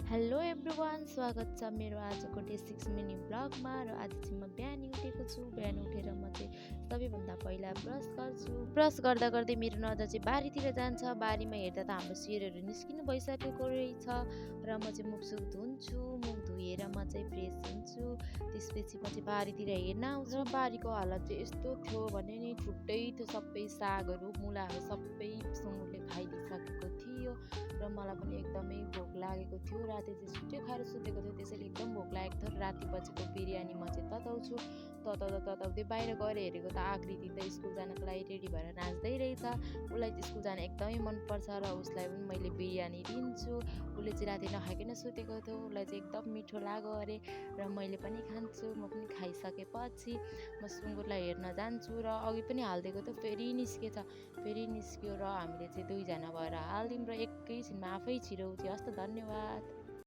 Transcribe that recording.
Hello everyone, स्वागत छ मेरो आजको डे 6 मिनी ब्लगमा। र आज चाहिँ म बिहान उठेको छु। बिहान उठेर म चाहिँ सबैभन्दा पहिला ब्रस गर्छु। ब्रस गर्दा गर्दै मेरो नजर चाहिँ बारीतिर जान्छ। बारीमा हेर्दा त हाम्रो सिरहरू निस्किनु भइसकेको रहेछ र म चाहिँ मुखसुख धुन्छु। मुख धोएर म चाहिँ फ्रेस हुन्छु। त्यसपछि म चाहिँ बारीतिर हेर्न आउँछु। बारीको हालत चाहिँ यस्तो थियो भने नि छुट्टै थियो। सबै सागहरू मुलाहरू सबै सुँगुरले खाइदिइसकेको थियो र मलाई पनि एकदमै भोक लागेको थियो। राति चाहिँ छिट्टै खाएर सुतेको थियो, त्यसैले एकदम भोक लागेको थियो। राति बजेको बिरयानी म चाहिँ तताउँछु। तताउँदै बाहिर गएर हेरेको त आकृति त स्कुल जानको लागि रेडी भएर नाच्दै रहेछ। उसलाई चाहिँ स्कुल जान एकदमै मनपर्छ र उसलाई पनि मैले बिरयानी दिन्छु। उसले चाहिँ राति नखाइकन सुतेको थियो। उसलाई चाहिँ एकदम मिठो लाग्यो अरे र मैले पनि खान्छु। म पनि खाइसकेपछि म सुँगुरलाई हेर्न जान्छु र अघि पनि हालिदिएको थियो, फेरि निस्क्यो र हामीले चाहिँ दुईजना भएर हालिदिउँ र एकैछिनमा आफै छिराउँथ्यो। हस् त, धन्यवाद।